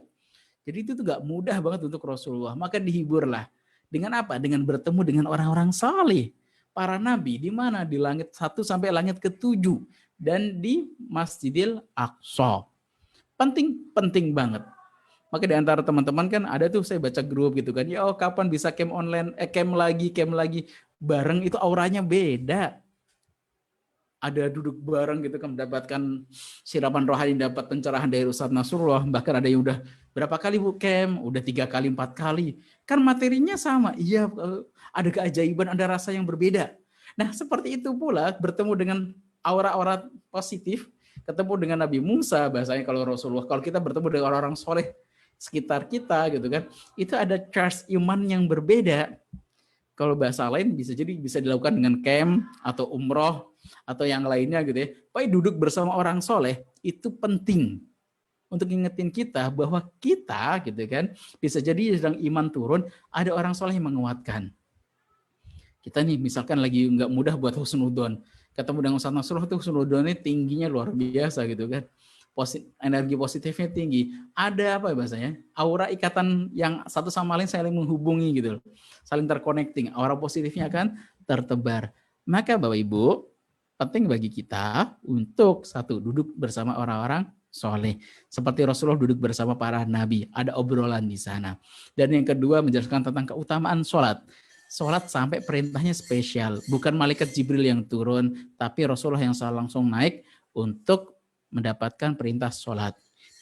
Jadi itu tuh nggak mudah banget untuk Rasulullah. Maka dihiburlah. Dengan apa? Dengan bertemu dengan orang-orang saleh. Para nabi di mana? Di langit 1 sampai langit ke-7 dan di Masjidil Aqsa. Penting banget. Maka di antara teman-teman kan ada tuh, saya baca grup gitu kan. Ya kapan bisa camp online, camp lagi bareng, itu auranya beda. Ada duduk bareng gitu kan, mendapatkan siraman rohani, dapat pencerahan dari Ustadz Nasrullah. Bahkan ada yang udah berapa kali bu camp, udah 3 kali 4 kali. Kan materinya sama. Iya, ada keajaiban, ada rasa yang berbeda. Nah, seperti itu pula bertemu dengan aura-aura positif, ketemu dengan Nabi Musa, bahasanya kalau Rasulullah, kalau kita bertemu dengan orang-orang soleh sekitar kita gitu kan, itu ada charge iman yang berbeda. Kalau bahasa lain bisa dilakukan dengan camp atau umroh atau yang lainnya gitu ya. Pokoknya duduk bersama orang soleh itu penting untuk ngingetin kita bahwa kita gitu kan, bisa jadi sedang iman turun, ada orang soleh yang menguatkan. Kita nih misalkan lagi nggak mudah buat husnudzon, ketemu dengan Ustadz Nasrullah itu husnudzonnya tingginya luar biasa gitu kan, energi positifnya tinggi. Ada apa bahasanya? Aura ikatan yang satu sama lain saling menghubungi gitu, saling terconnecting. Aura positifnya akan tertebar. Maka Bapak Ibu, penting bagi kita untuk satu, duduk bersama orang-orang soleh. Seperti Rasulullah duduk bersama para nabi, ada obrolan di sana. Dan yang kedua menjelaskan tentang keutamaan sholat. Sholat sampai perintahnya spesial, bukan malaikat Jibril yang turun, tapi Rasulullah yang langsung naik untuk mendapatkan perintah sholat.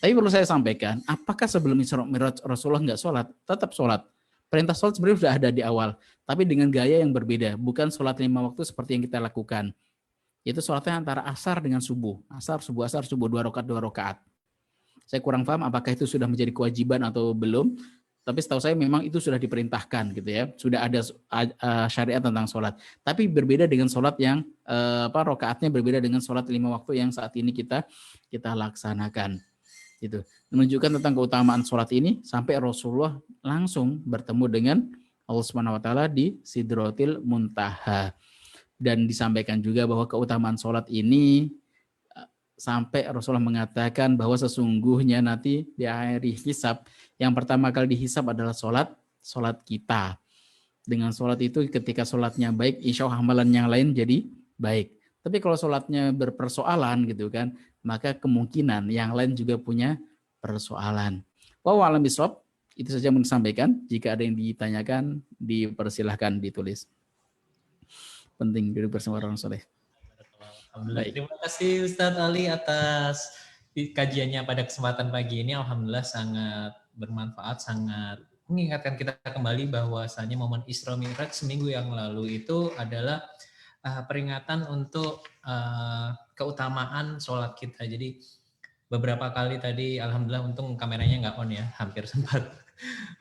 Tapi perlu saya sampaikan, apakah sebelum Isra Mi'raj Rasulullah nggak sholat? Tetap sholat. Perintah sholat sebenarnya sudah ada di awal, tapi dengan gaya yang berbeda, bukan sholat 5 waktu seperti yang kita lakukan. Itu sholatnya antara asar dengan subuh. Asar, subuh, 2 rakaat. Saya kurang paham apakah itu sudah menjadi kewajiban atau belum, tapi setahu saya memang itu sudah diperintahkan gitu ya. Sudah ada syariat tentang sholat. Tapi berbeda dengan sholat yang rakaatnya berbeda dengan sholat 5 waktu yang saat ini kita laksanakan. Gitu. Menunjukkan tentang keutamaan sholat ini sampai Rasulullah langsung bertemu dengan Allah Subhanahu wa taala di Sidratil Muntaha. Dan disampaikan juga bahwa keutamaan sholat ini sampai Rasulullah mengatakan bahwa sesungguhnya nanti di hari hisab yang pertama kali dihisab adalah sholat kita. Dengan sholat itu ketika sholatnya baik, insya Allah amalan yang lain jadi baik. Tapi kalau sholatnya berpersoalan gitu kan, maka kemungkinan yang lain juga punya persoalan. Wallahu a'lam bishawab. Itu saja yang disampaikan. Jika ada yang ditanyakan, dipersilahkan ditulis. Penting duduk bersama orang soleh. Alhamdulillah. Terima kasih Ustadz Ali atas kajiannya pada kesempatan pagi ini. Alhamdulillah sangat bermanfaat, sangat mengingatkan kita kembali bahwasanya momen Isra Mi'raj seminggu yang lalu itu adalah peringatan untuk keutamaan sholat kita. Jadi beberapa kali tadi alhamdulillah untung kameranya nggak on ya, hampir sempat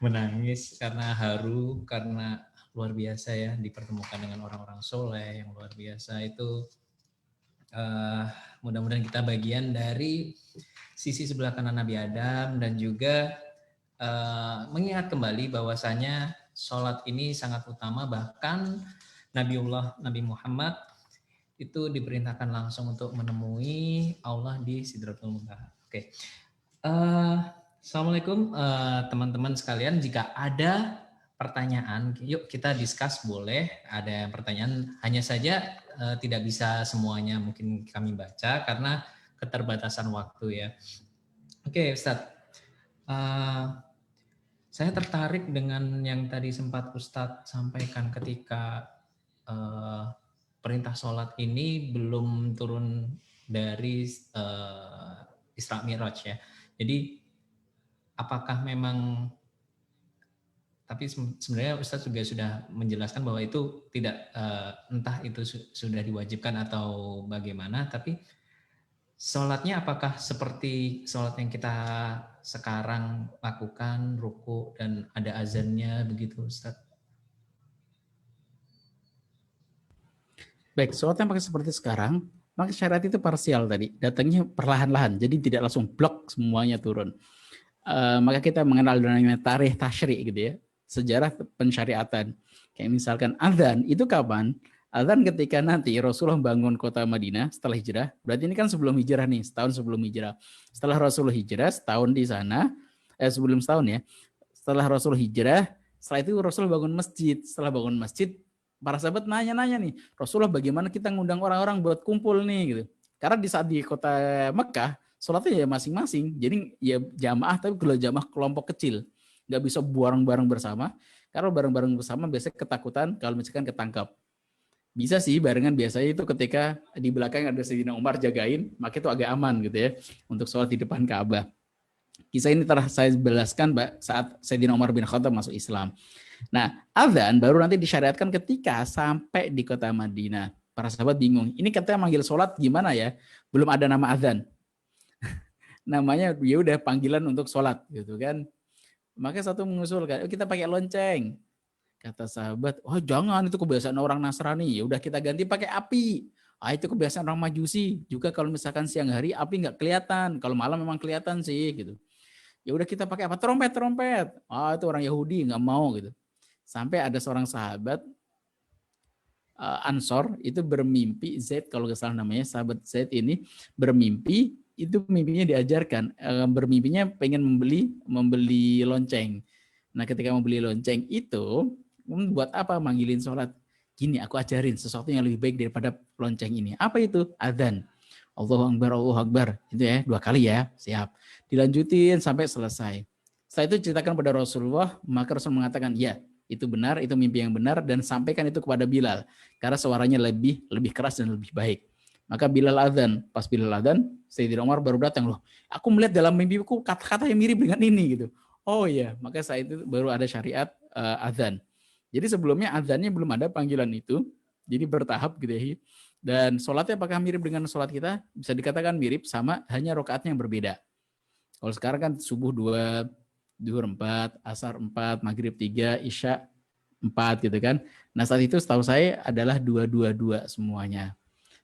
menangis karena haru, karena luar biasa ya dipertemukan dengan orang-orang soleh yang luar biasa itu. Mudah-mudahan kita bagian dari sisi sebelah kanan Nabi Adam dan juga mengingat kembali bahwasanya sholat ini sangat utama, bahkan Nabi Muhammad itu diperintahkan langsung untuk menemui Allah di Sidratul Muntaha. Oke. Assalamualaikum teman-teman sekalian, jika ada pertanyaan, yuk kita discuss boleh. Ada pertanyaan, hanya saja tidak bisa semuanya mungkin kami baca karena keterbatasan waktu ya. Oke, Ustadz. Saya tertarik dengan yang tadi sempat Ustadz sampaikan ketika perintah sholat ini belum turun dari Isra Mi'raj ya. Jadi apakah memang, tapi sebenarnya Ustadz juga sudah menjelaskan bahwa itu tidak entah itu sudah diwajibkan atau bagaimana, tapi sholatnya apakah seperti sholat yang kita sekarang lakukan, ruku dan ada azannya begitu Ustadz? Baik, sholatnya pakai seperti sekarang, maka syariat itu parsial tadi, datangnya perlahan-lahan, jadi tidak langsung blok semuanya turun. Maka kita mengenal namanya tarikh tasyri' gitu ya, sejarah pensyariatan. Kayak misalkan azan itu kapan? Azan ketika nanti Rasulullah bangun kota Madinah setelah hijrah. Berarti ini kan sebelum hijrah nih, setahun sebelum hijrah. Setelah Rasulullah hijrah, setahun di sana, sebelum setahun ya. Setelah Rasulullah hijrah, setelah itu Rasulullah bangun masjid. Setelah bangun masjid, para sahabat nanya-nanya nih, Rasulullah bagaimana kita ngundang orang-orang buat kumpul nih gitu. Karena di saat di kota Mekah, sholatnya ya masing-masing. Jadi ya jamaah, tapi kalau jamaah kelompok kecil. Nggak bisa bareng-bareng bersama. Karena bareng-bareng bersama biasanya ketakutan kalau misalkan ketangkap. Bisa sih barengan, biasanya itu ketika di belakang ada Sayyidina Umar jagain, maka itu agak aman gitu ya untuk sholat di depan Ka'bah. Kisah ini telah saya jelaskan saat Sayyidina Umar bin Khattab masuk Islam. Nah, azan baru nanti disyariatkan ketika sampai di kota Madinah. Para sahabat bingung, ini katanya manggil sholat gimana ya? Belum ada nama azan. Namanya ya udah panggilan untuk sholat gitu kan. Maka satu mengusulkan, kita pakai lonceng. Kata sahabat, oh jangan, itu kebiasaan orang Nasrani. Ya udah kita ganti pakai api. Itu kebiasaan orang Majusi. Juga kalau misalkan siang hari api nggak kelihatan, kalau malam memang kelihatan sih gitu. Ya udah kita pakai apa? Trompet. Itu orang Yahudi nggak mau gitu. Sampai ada seorang sahabat Ansor itu bermimpi, Zaid kalau nggak salah namanya, sahabat Zaid ini bermimpi, itu mimpinya diajarkan, bermimpinya pengen membeli lonceng. Nah ketika membeli lonceng itu, buat apa manggilin sholat? Gini, aku ajarin sesuatu yang lebih baik daripada lonceng ini. Apa itu? Adzan. Allahu Akbar. Itu ya, 2 kali ya, siap. Dilanjutin sampai selesai. Setelah itu ceritakan pada Rasulullah, maka Rasul mengatakan, ya, itu benar, itu mimpi yang benar, dan sampaikan itu kepada Bilal. Karena suaranya lebih keras dan lebih baik. Maka Bilal adzan. Pas Bilal adzan, Sayyidina Umar baru datang, loh, aku melihat dalam mimpiku kata-kata yang mirip dengan ini gitu. Oh iya, maka saat itu baru ada syariat adzan. Jadi sebelumnya adzannya belum ada panggilan itu, jadi bertahap gitu ya. Dan sholatnya apakah mirip dengan sholat kita? Bisa dikatakan mirip, sama, hanya rokaatnya yang berbeda. Kalau sekarang kan subuh 2, duhur 4, asar 4, maghrib 3, isya 4 gitu kan. Nah saat itu setahu saya adalah 2-2-2 semuanya.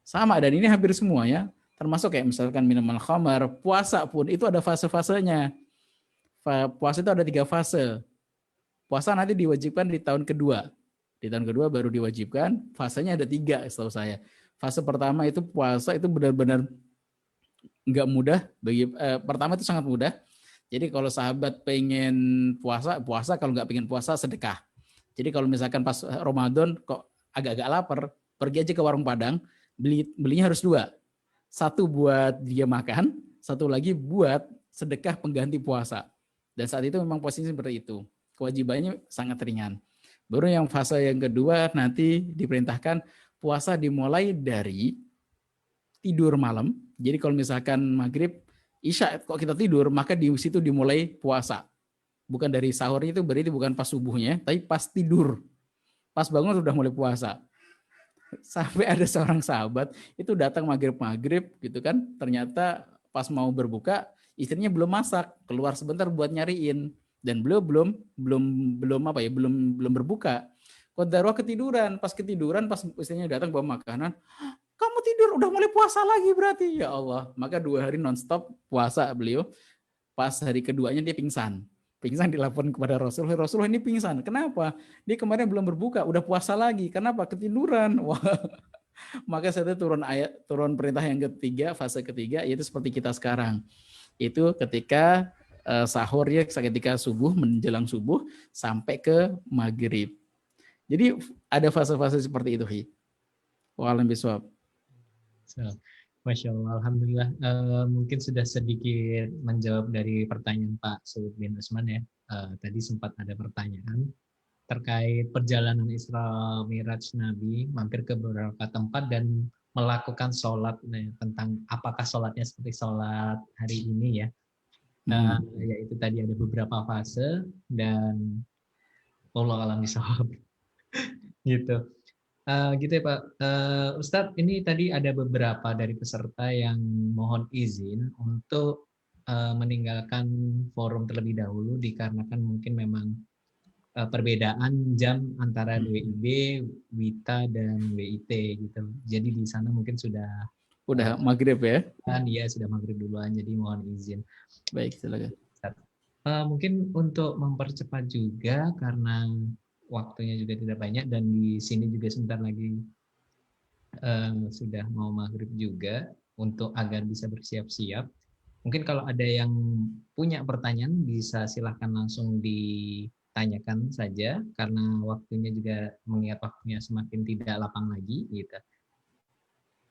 Sama, dan ini hampir semuanya, termasuk kayak misalkan minuman khamar, puasa pun itu ada fase-fasenya. Puasa itu ada 3 fase. Puasa nanti diwajibkan di tahun kedua. Di tahun kedua baru diwajibkan, fasenya ada 3 setahu saya. Fase pertama itu puasa itu benar-benar nggak mudah. Pertama itu sangat mudah. Jadi kalau sahabat pengen puasa, kalau nggak pengen puasa sedekah. Jadi kalau misalkan pas Ramadan kok agak-agak lapar, pergi aja ke warung Padang, belinya harus 2. Satu buat dia makan, satu lagi buat sedekah pengganti puasa. Dan saat itu memang posisi seperti itu. Kewajibannya sangat ringan. Baru yang fase yang kedua nanti diperintahkan puasa dimulai dari tidur malam. Jadi kalau misalkan maghrib, isya kok kita tidur, maka di situ dimulai puasa. Bukan dari sahurnya, itu berarti bukan pas subuhnya, tapi pas tidur. Pas bangun sudah mulai puasa. Sampai ada seorang sahabat itu datang maghrib gitu kan, ternyata pas mau berbuka istrinya belum masak, keluar sebentar buat nyariin, dan beliau belum berbuka. Qadarullah ketiduran, pas istrinya datang bawa makanan, kamu tidur udah mulai puasa lagi berarti, ya Allah. Maka 2 hari nonstop puasa beliau. Pas hari keduanya dia pingsan dilaporkan kepada Rasulullah ini pingsan. Kenapa? Dia kemarin belum berbuka, udah puasa lagi. Kenapa? Ketiduran. Wah. Maka saya turun perintah yang ketiga, fase ketiga, yaitu seperti kita sekarang. Itu ketika sahur ya, ketika subuh, menjelang subuh sampai ke maghrib. Jadi ada fase-fase seperti itu. Wa'alam bisawab. Masya Allah, Alhamdulillah. Mungkin sudah sedikit menjawab dari pertanyaan Pak Suud bin Usman ya. Tadi sempat ada pertanyaan terkait perjalanan Isra Miraj Nabi, mampir ke beberapa tempat dan melakukan sholat. Tentang apakah sholatnya seperti sholat hari ini ya. Yaitu tadi ada beberapa fase dan Allah alam bisawab. Gitu. Gitu ya Pak. Ustadz, ini tadi ada beberapa dari peserta yang mohon izin untuk meninggalkan forum terlebih dahulu dikarenakan mungkin memang perbedaan jam antara WIB, WITA, dan WIT gitu. Jadi di sana mungkin sudah maghrib ya? Iya, sudah maghrib duluan, jadi mohon izin. Baik, silakan. Mungkin untuk mempercepat juga karena waktunya juga tidak banyak dan di sini juga sebentar lagi sudah mau maghrib juga, untuk agar bisa bersiap-siap. Mungkin kalau ada yang punya pertanyaan bisa silahkan langsung ditanyakan saja karena waktunya juga mengingat waktunya semakin tidak lapang lagi gitu.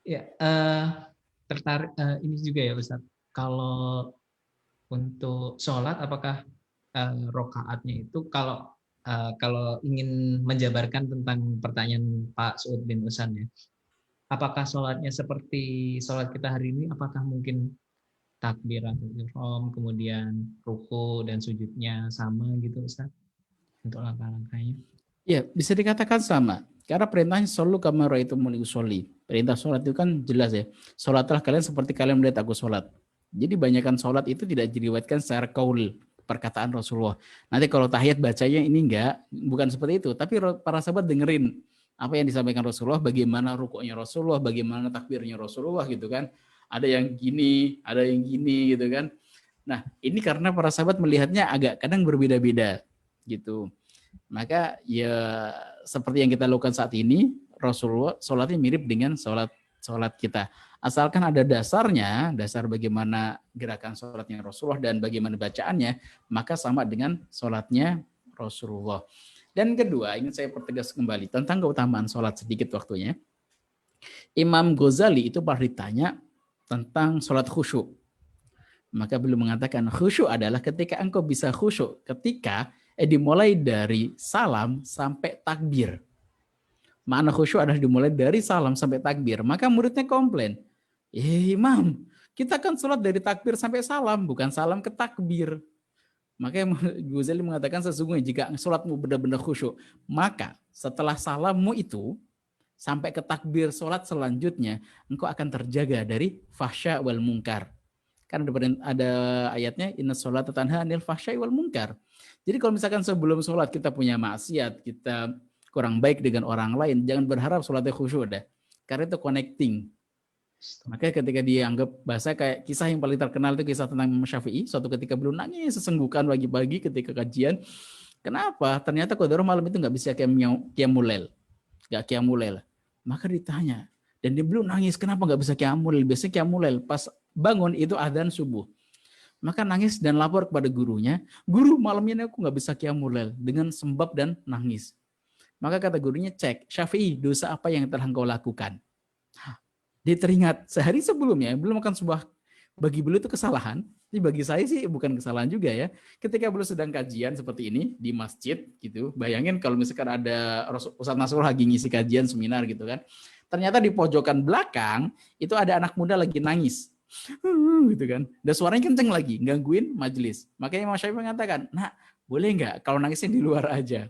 Ya, tertarik ini juga ya Ustaz. Kalau untuk sholat apakah rokaatnya itu kalau ingin menjabarkan tentang pertanyaan Pak Suud bin Usan ya, apakah sholatnya seperti sholat kita hari ini? Apakah mungkin takbiratul ihram, kemudian ruku dan sujudnya sama gitu Ustaz untuk langkah-langkahnya? Ya, bisa dikatakan sama. Karena perintahnya shollu kama ra'aitumuni usolli. Perintah sholat itu kan jelas ya. Sholatlah kalian seperti kalian melihat aku sholat. Jadi banyakkan sholat itu tidak diriwayatkan secara qaul, perkataan Rasulullah. Nanti kalau tahiyat bacanya ini bukan seperti itu, tapi para sahabat dengerin apa yang disampaikan Rasulullah, bagaimana rukuknya Rasulullah, bagaimana takbirnya Rasulullah gitu kan. Ada yang gini, ada yang gini gitu kan. Nah, ini karena para sahabat melihatnya agak kadang berbeda-beda gitu. Maka ya seperti yang kita lakukan saat ini, Rasulullah sholatnya mirip dengan sholat kita. Asalkan ada dasarnya, dasar bagaimana gerakan sholatnya Rasulullah dan bagaimana bacaannya, maka sama dengan sholatnya Rasulullah. Dan kedua, ingin saya pertegas kembali tentang keutamaan sholat sedikit waktunya. Imam Ghazali itu pernah ditanya, tentang sholat khusyuk. Maka beliau mengatakan khusyuk adalah ketika engkau bisa khusyuk ketika dimulai dari salam sampai takbir. Makna khusyuk adalah dimulai dari salam sampai takbir. Maka muridnya komplain, Imam, kita kan sholat dari takbir sampai salam, bukan salam ke takbir. Maka Ghazali mengatakan sesungguhnya jika sholatmu benar-benar khusyuk, maka setelah salammu itu sampai ke takbir sholat selanjutnya, engkau akan terjaga dari fahsya wal munkar. Kan ada ayatnya inna sholata tanha anil fahsyai wal munkar. Jadi kalau misalkan sebelum sholat kita punya maksiat, kita kurang baik dengan orang lain, jangan berharap sholatnya khusyuk dah. Karena itu connecting. Maka ketika dianggap bahasa kayak kisah yang paling terkenal itu kisah tentang Imam Syafi'i, suatu ketika beliau nangis sesenggukan pagi-pagi ketika kajian. Kenapa? Ternyata qadarul malam itu nggak bisa qiyamul lail. Nggak qiyamul lail. Maka ditanya, dan dia belum nangis, kenapa nggak bisa qiyamul lail? Biasanya qiyamul lail pas bangun itu adzan subuh. Maka nangis dan lapor kepada gurunya, guru malam ini aku nggak bisa qiyamul lail, dengan sembab dan nangis. Maka kata gurunya, cek, Syafi'i, dosa apa yang telah engkau lakukan? Dia teringat sehari sebelumnya, belum akan sebuah, bagi beliau itu kesalahan, tapi bagi saya sih bukan kesalahan juga ya. Ketika beliau sedang kajian seperti ini di masjid gitu, bayangin kalau misalkan ada Ustadz Nasrul lagi ngisi kajian seminar gitu kan, ternyata di pojokan belakang itu ada anak muda lagi nangis. Gitu kan. Dan suaranya kenceng lagi, gangguin majelis. Makanya Imam Syafi'i mengatakan, nah boleh nggak kalau nangisnya di luar aja.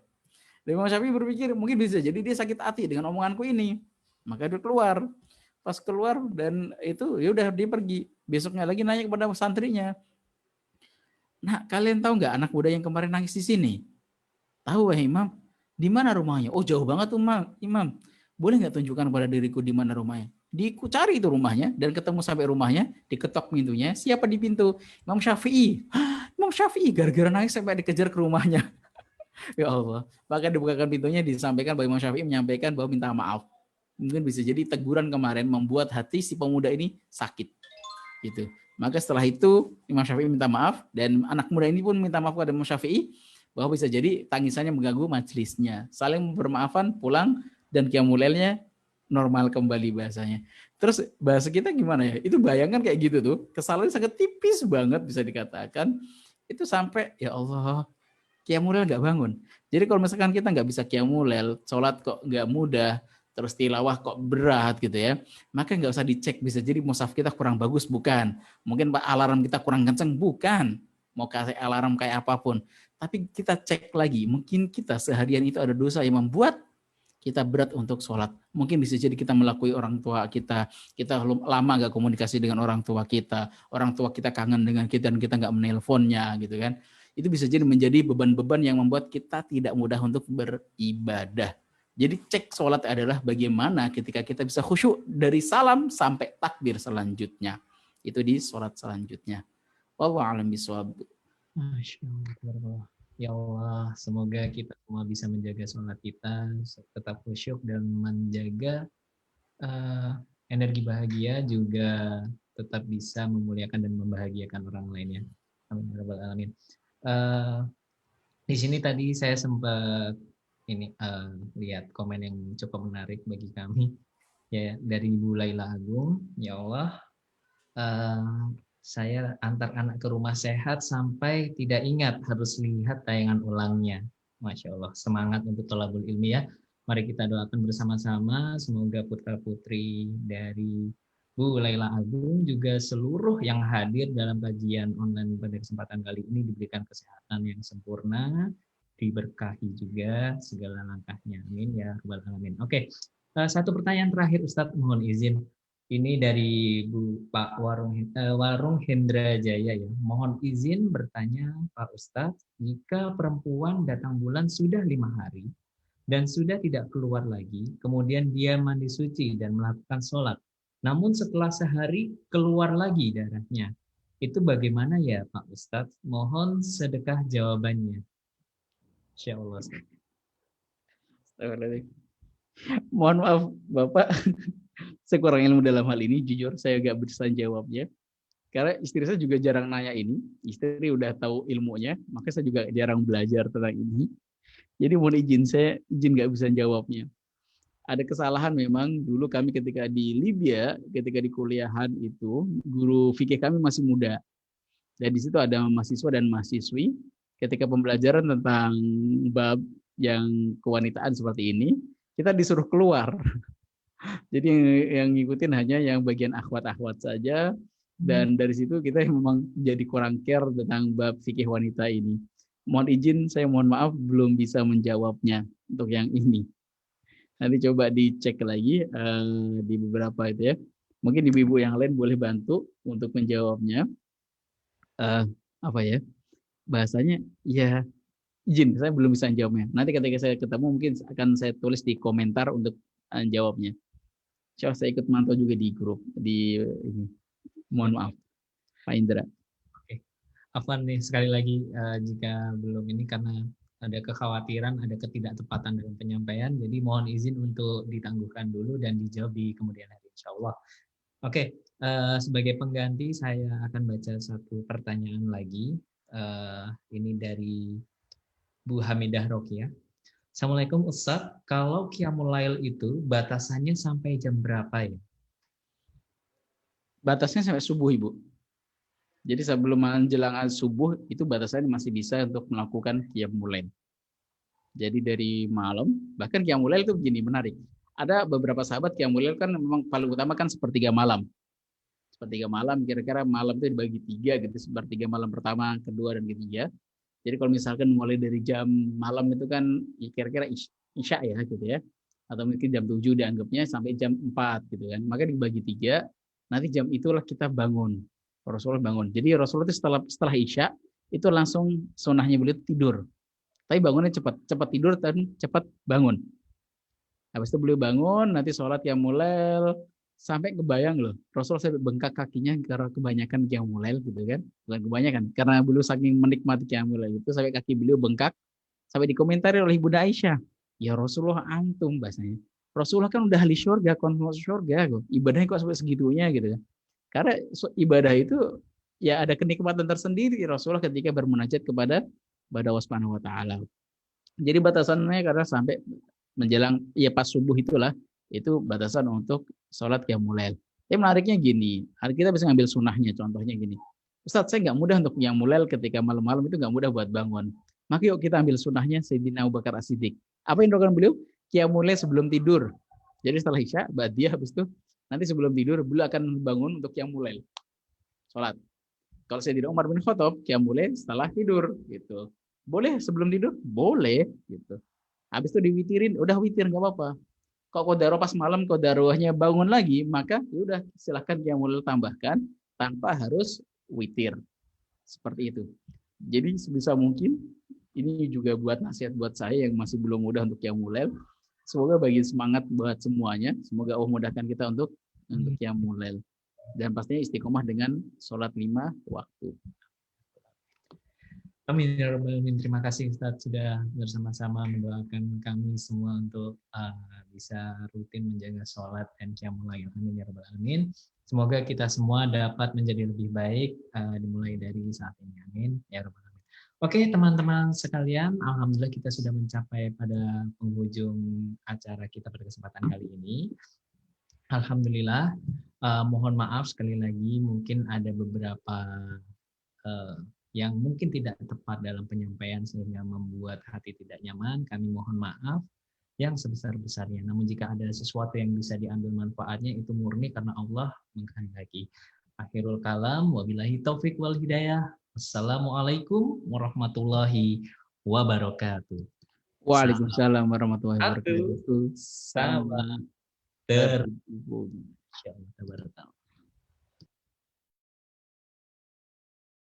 Dan Imam Syafi'i berpikir, mungkin bisa jadi dia sakit hati dengan omonganku ini. Maka dia keluar. Pas keluar dan itu ya udah dia pergi. Besoknya lagi nanya kepada santrinya, nah kalian tahu nggak anak muda yang kemarin nangis di sini? Tahu Imam. Di mana rumahnya? Oh jauh banget tuh Imam. Boleh nggak tunjukkan pada diriku di mana rumahnya? Cari itu rumahnya dan ketemu sampai rumahnya, diketok pintunya. Siapa di pintu? Imam Syafi'i. Imam Syafi'i gara-gara nangis sampai dikejar ke rumahnya. Ya Allah. Maka dibukakan pintunya, disampaikan bahwa Imam Syafi'i menyampaikan bahwa minta maaf. Mungkin bisa jadi teguran kemarin membuat hati si pemuda ini sakit. Gitu. Maka setelah itu Imam Syafi'i minta maaf dan anak muda ini pun minta maaf kepada Imam Syafi'i bahwa bisa jadi tangisannya mengganggu majelisnya. Saling bermaafan, pulang dan qiyamul lailnya normal kembali bahasanya. Terus bahasa kita gimana ya? Itu bayangkan kayak gitu tuh, kesalahan sangat tipis banget bisa dikatakan. Itu sampai ya Allah, qiyamul lail nggak bangun. Jadi kalau misalkan kita nggak bisa qiyamul lail, sholat kok nggak mudah, terus tilawah kok berat gitu ya, maka nggak usah dicek, bisa jadi mushaf kita kurang bagus, bukan. Mungkin alarm kita kurang kenceng, bukan. Mau kasih alarm kayak apapun. Tapi kita cek lagi, mungkin kita seharian itu ada dosa yang membuat kita berat untuk sholat. Mungkin bisa jadi kita melakui orang tua kita lama nggak komunikasi dengan orang tua kita kangen dengan kita dan kita nggak menelponnya gitu kan. Itu bisa jadi menjadi beban-beban yang membuat kita tidak mudah untuk beribadah. Jadi cek sholat adalah bagaimana ketika kita bisa khusyuk dari salam sampai takbir selanjutnya. Itu di sholat selanjutnya. Wallahu a'lam bishawab. Masya Allah. Ya Allah, semoga kita semua bisa menjaga sholat kita, tetap khusyuk dan menjaga energi bahagia, juga tetap bisa memuliakan dan membahagiakan orang lainnya. Amin ya rabbal alamin. Di sini tadi saya sempat lihat komen yang cukup menarik bagi kami ya, dari Ibu Laila Agung. Ya Allah, saya antar anak ke rumah sehat sampai tidak ingat harus lihat tayangan ulangnya. Masya Allah, semangat untuk thalabul ilmi ya. Mari kita doakan bersama-sama, semoga putra-putri dari Bu Laila Agung juga seluruh yang hadir dalam kajian online pada kesempatan kali ini diberikan kesehatan yang sempurna, diberkahi juga segala langkahnya. Amin ya rabbal alamin. Oke, satu pertanyaan terakhir Ustadz, mohon izin. Ini dari Pak Warung Hendra Jaya ya. Mohon izin bertanya Pak Ustadz, jika perempuan datang bulan sudah 5 hari dan sudah tidak keluar lagi, kemudian dia mandi suci dan melakukan sholat, namun setelah sehari keluar lagi darahnya, itu bagaimana ya Pak Ustadz? Mohon sedekah jawabannya. Insya Allah. Mohon maaf Bapak, saya kurang ilmu dalam hal ini, jujur saya gak bisa jawabnya. Karena istri saya juga jarang nanya ini, istri udah tahu ilmunya, maka saya juga jarang belajar tentang ini. Jadi mohon izin, saya gak bisa jawabnya. ada kesalahan memang dulu kami ketika di Libya, ketika di kuliahan itu, guru fikih kami masih muda. Dan di situ ada mahasiswa dan mahasiswi. Ketika pembelajaran tentang bab yang kewanitaan seperti ini, kita disuruh keluar. Jadi yang ngikutin hanya yang bagian akhwat-akhwat saja. Dan dari situ kita memang jadi kurang care tentang bab fikih wanita ini. Mohon izin, saya mohon maaf belum bisa menjawabnya untuk yang ini. Nanti coba dicek lagi di beberapa itu ya. Mungkin ibu-ibu yang lain boleh bantu untuk menjawabnya. Apa ya? Bahasanya ya izin, saya belum bisa jawabnya. Nanti ketika saya ketemu mungkin akan saya tulis di komentar untuk jawabnya. Coba saya ikut mantau juga di grup di ini. Mohon maaf, Pak Indra. Oke. Afwan nih sekali lagi jika belum ini karena ada kekhawatiran, ada ketidaktepatan dalam penyampaian, jadi mohon izin untuk ditangguhkan dulu dan dijawab di kemudian hari, insya Allah. Oke, sebagai pengganti saya akan baca satu pertanyaan lagi. Ini dari Bu Hamidah Rokia. Assalamualaikum Ustadz, kalau Qiyamul Lail itu batasannya sampai jam berapa ya? Batasnya sampai subuh, Ibu. Jadi sebelum menjelang subuh itu batasannya masih bisa untuk melakukan Qiyamul Lail. Jadi dari malam, bahkan Qiyamul Lail itu begini menarik. Ada beberapa sahabat Qiyamul Lail kan memang paling utama kan sepertiga malam. Sepertiga malam, kira-kira malam itu dibagi tiga gitu, sepertiga malam pertama, kedua, dan ketiga. Jadi kalau misalkan mulai dari jam malam itu kan kira-kira isya ya gitu ya. Atau mungkin jam 7 dianggapnya sampai jam 4 gitu kan. Maka dibagi tiga, nanti jam itulah kita bangun. Rasulullah bangun. Jadi Rasulullah itu setelah isya itu langsung sunahnya beliau tidur. Tapi bangunnya cepat tidur dan cepat bangun. Habis itu beliau bangun, nanti sholat Qiyamul Lail, sampai kebayang loh, Rasulullah sampai bengkak kakinya karena kebanyakan Qiyamul Lail gitu kan. Bukan kebanyakan, karena beliau saking menikmati Qiyamul Lail itu sampai kaki beliau bengkak, sampai dikomentari oleh Bunda Aisyah. Ya Rasulullah antum bahasanya. Rasulullah kan udah ahli syurga, konfirmasi syurga, ibadahnya kok sampai segitunya gitu kan. Karena ibadah itu ya ada kenikmatan tersendiri Rasulullah ketika bermunajat kepada Allah Subhanahu wa taala. Jadi batasannya karena sampai menjelang ya pas subuh itulah itu batasan untuk sholat Qiyamul Lail. Tapi menariknya gini, kita bisa ngambil sunahnya, contohnya gini. Ustadz, saya nggak mudah untuk Qiyamul Lail ketika malam-malam itu nggak mudah buat bangun. Maka yuk kita ambil sunahnya Sayyidina Abu Bakar As-Siddiq. Apa yang dilakukan beliau? Qiyamul Lail sebelum tidur. Jadi setelah isya, ba'diyah habis itu nanti sebelum tidur beliau akan bangun untuk Qiyamul Lail. Sholat. Kalau Sayyidina Umar bin Khattab, Qiyamul Lail setelah tidur gitu. Boleh sebelum tidur? Boleh gitu. Habis itu diwitirin, udah witir nggak apa-apa. Kok kodaro pas malam kodarohnya bangun lagi, maka udah silahkan Qiyamul Lail tambahkan tanpa harus witir. Seperti itu. Jadi sebisa mungkin ini juga buat nasihat buat saya yang masih belum mudah untuk Qiyamul Lail. Semoga bagi semangat buat semuanya. Semoga Allah mudahkan kita untuk Qiyamul Lail. Dan pastinya istiqomah dengan sholat 5 waktu. Amin ya rabbal alamin. Terima kasih Ustadz sudah bersama-sama mendoakan kami semua untuk bisa rutin menjaga sholat dan Qiyamul Lail. Amin ya rabbal alamin. Semoga kita semua dapat menjadi lebih baik dimulai dari saat ini. Amin ya rabbal alamin. Oke teman-teman sekalian, alhamdulillah kita sudah mencapai pada penghujung acara kita pada kesempatan kali ini. Alhamdulillah, mohon maaf sekali lagi mungkin ada beberapa yang mungkin tidak tepat dalam penyampaian sehingga membuat hati tidak nyaman. Kami mohon maaf yang sebesar-besarnya. Namun jika ada sesuatu yang bisa diambil manfaatnya itu murni karena Allah menghendaki. Akhirul kalam, wabillahi taufik wal hidayah. Assalamualaikum warahmatullahi wabarakatuh. Waalaikumsalam warahmatullahi wabarakatuh. Sama. Insyaallah.